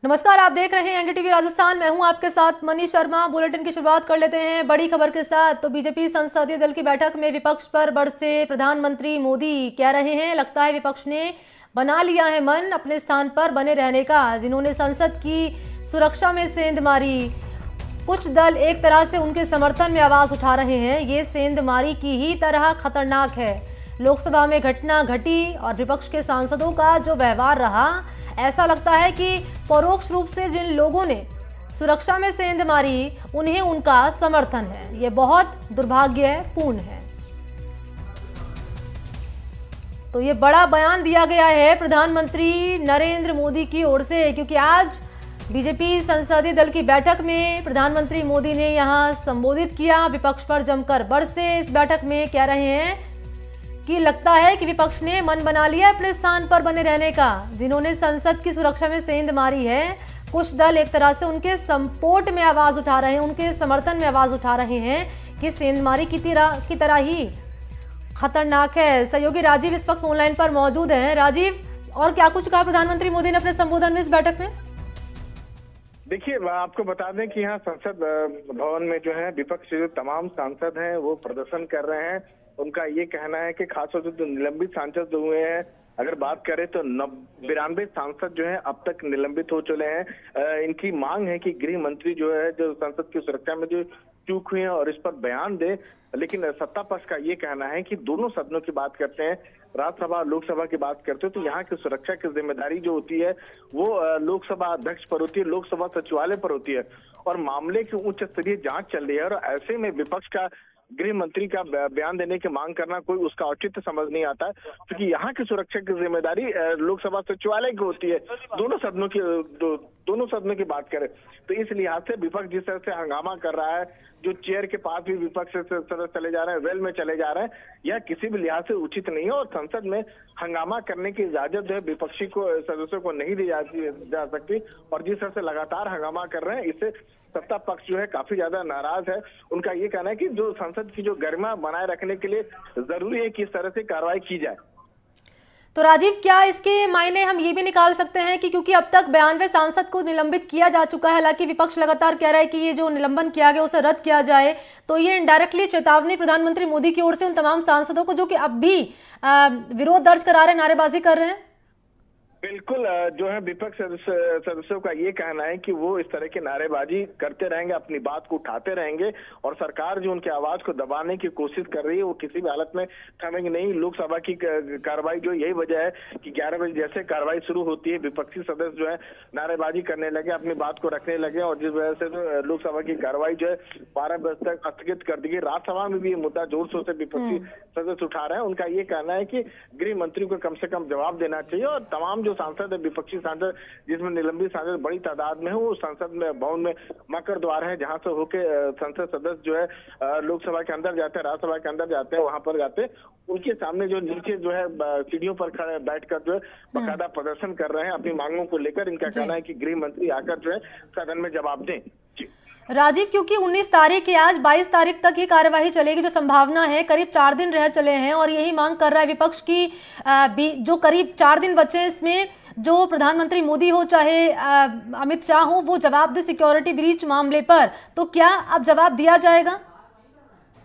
नमस्कार, आप देख रहे हैं एनडीटीवी राजस्थान। मैं हूं आपके साथ मनीष शर्मा। बुलेटिन की शुरुआत कर लेते हैं बड़ी खबर के साथ। तो बीजेपी संसदीय दल की बैठक में विपक्ष पर बरसे प्रधानमंत्री मोदी। कह रहे हैं लगता है विपक्ष ने बना लिया है मन अपने स्थान पर बने रहने का, जिन्होंने संसद की सुरक्षा में सेंध मारी। कुछ दल एक तरह से उनके समर्थन में आवाज उठा रहे हैं। ये सेंधमारी की ही तरह खतरनाक है। लोकसभा में घटना घटी और विपक्ष के सांसदों का जो व्यवहार रहा, ऐसा लगता है कि परोक्ष रूप से जिन लोगों ने सुरक्षा में सेंध मारी उन्हें उनका समर्थन है। ये बहुत दुर्भाग्यपूर्ण है। तो ये बड़ा बयान दिया गया है प्रधानमंत्री नरेंद्र मोदी की ओर से, क्योंकि आज बीजेपी संसदीय दल की बैठक में प्रधानमंत्री मोदी ने यहां संबोधित किया। विपक्ष पर जमकर बरसे। इस बैठक में कह रहे हैं कि लगता है कि विपक्ष ने मन बना लिया अपने स्थान पर बने रहने का, जिन्होंने संसद की सुरक्षा में सेंध मारी है। कुछ दल एक तरह से उनके सपोर्ट में आवाज उठा रहे हैं, उनके समर्थन में आवाज उठा रहे हैं कि सेंधमारी की तरह ही खतरनाक है। सहयोगी राजीव इस वक्त ऑनलाइन पर मौजूद हैं। राजीव, और क्या कुछ कहा प्रधानमंत्री मोदी ने अपने संबोधन में इस बैठक में? देखिए, आपको बता दें कि यहाँ संसद भवन में जो है विपक्ष के जो तमाम सांसद हैं वो प्रदर्शन कर रहे हैं। उनका ये कहना है कि खासतौर से जो निलंबित सांसद हुए हैं, अगर बात करें तो 92 सांसद जो हैं अब तक निलंबित हो चुके हैं। इनकी मांग है कि गृह मंत्री जो है जो संसद की सुरक्षा में जो चूक हुई है और इस पर बयान दे। लेकिन सत्ता पक्ष का ये कहना है कि दोनों सदनों की बात करते हैं, राज्यसभा और लोकसभा की बात करते हो तो यहाँ की सुरक्षा की जिम्मेदारी जो होती है वो लोकसभा अध्यक्ष पर होती है, लोकसभा सचिवालय पर होती है और मामले की उच्च स्तरीय जांच चल रही है। और ऐसे में विपक्ष का गृह मंत्री का बयान देने की मांग करना कोई उसका औचित्य समझ नहीं आता है, क्योंकि यहाँ की सुरक्षा की जिम्मेदारी लोकसभा सचिवालय की होती है। दोनों सदनों की बात करें तो इस लिहाज से विपक्ष जिस तरह से हंगामा कर रहा है, जो चेयर के पास भी विपक्ष से सदस्य चले जा रहे हैं, वेल में चले जा रहे हैं, यह किसी भी लिहाज से उचित नहीं है। और संसद में हंगामा करने की इजाजत जो है विपक्षी को सदस्यों को नहीं दी जा सकती। और जिस तरह से लगातार हंगामा कर रहे हैं, इससे सत्ता पक्ष जो है काफी ज्यादा नाराज है। उनका ये कहना है कि जो संसद की जो गरिमा बनाए रखने के लिए जरूरी है कि इस तरह से कार्रवाई की जाए। तो राजीव, क्या इसके मायने हम ये भी निकाल सकते हैं कि क्योंकि अब तक 92 सांसद को निलंबित किया जा चुका है, हालांकि विपक्ष लगातार कह रहा है कि ये जो निलंबन किया गया उसे रद्द किया जाए, तो ये इनडायरेक्टली चेतावनी प्रधानमंत्री मोदी की ओर से उन तमाम सांसदों को जो कि अब भी विरोध दर्ज करा रहे, नारेबाजी कर रहे हैं? बिल्कुल, जो है विपक्ष सदस्यों का ये कहना है कि वो इस तरह की नारेबाजी करते रहेंगे, अपनी बात को उठाते रहेंगे और सरकार जो उनकी आवाज को दबाने की कोशिश कर रही है वो किसी भी हालत में थमेंगे नहीं। लोकसभा की कार्रवाई जो यही वजह है कि 11 बजे जैसे कार्रवाई शुरू होती है विपक्षी सदस्य जो है नारेबाजी करने लगे, अपनी बात को रखने लगे और जिस वजह से लोकसभा की कार्रवाई जो है 12 बजे तक स्थगित कर दी गई। राज्यसभा में भी ये मुद्दा जोर शोर से विपक्षी सदस्य उठा रहे हैं। उनका ये कहना है कि गृह मंत्री को कम से कम जवाब देना चाहिए और तमाम जो सांसद है, विपक्षी सांसद जिसमें निलंबित सांसद बड़ी तादाद में है, वो संसद में भवन में मकर द्वार है जहां से होके संसद सदस्य जो है लोकसभा के अंदर जाते हैं, राज्यसभा के अंदर जाते हैं, वहां पर जाते हैं। उनके सामने जो नीचे जो है सीढ़ियों पर खड़े बैठकर जो है बाकायदा प्रदर्शन कर रहे हैं अपनी मांगों को लेकर। इनका कहना है कि गृह मंत्री आकर जो है सदन में जवाब दें। राजीव, क्योंकि 19 तारीख के आज 22 तारीख तक ये कार्यवाही चलेगी जो संभावना है, करीब 4 दिन रह चले हैं और यही मांग कर रहा है विपक्ष की जो करीब 4 दिन बचे हैं, इसमें जो प्रधानमंत्री मोदी हो चाहे अमित शाह हो, वो जवाब दे सिक्योरिटी ब्रीच मामले पर। तो क्या अब जवाब दिया जाएगा?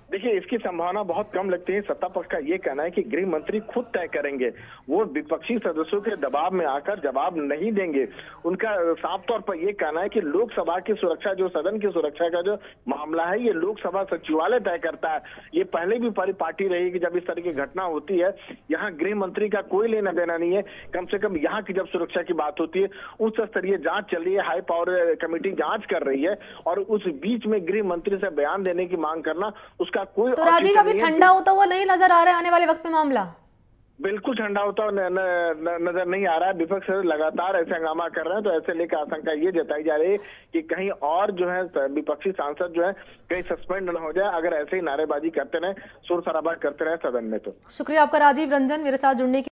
देखिए, इसकी संभावना बहुत कम लगती है। सत्ता पक्ष का ये कहना है कि गृह मंत्री खुद तय करेंगे, वो विपक्षी सदस्यों के दबाव में आकर जवाब नहीं देंगे। उनका साफ तौर पर ये कहना है कि लोकसभा की सुरक्षा, जो सदन की सुरक्षा का जो मामला है, ये लोकसभा सचिवालय तय करता है। ये पहले भी पार्टी रही कि जब इस तरह की घटना होती है यहाँ गृह मंत्री का कोई लेना देना नहीं है। कम से कम यहाँ की जब सुरक्षा की बात होती है उच्च स्तरीय जांच चल रही है, हाई पावर कमेटी जांच कर रही है और उस बीच में गृह मंत्री से बयान देने की मांग करना उसका कोई। तो राजीव, अभी ठंडा होता हुआ नहीं नजर आ रहा है आने वाले वक्त में मामला? बिल्कुल ठंडा होता हुआ नजर नहीं आ रहा है। विपक्ष लगातार ऐसे हंगामा कर रहे हैं तो ऐसे लेकर आशंका ये जताई जा रही है कि कहीं और जो है विपक्षी सांसद जो है कहीं सस्पेंड न हो जाए अगर ऐसे ही नारेबाजी करते रहे, शोर शराबा करते रहे सदन में। तो शुक्रिया आपका राजीव रंजन मेरे साथ जुड़ने की।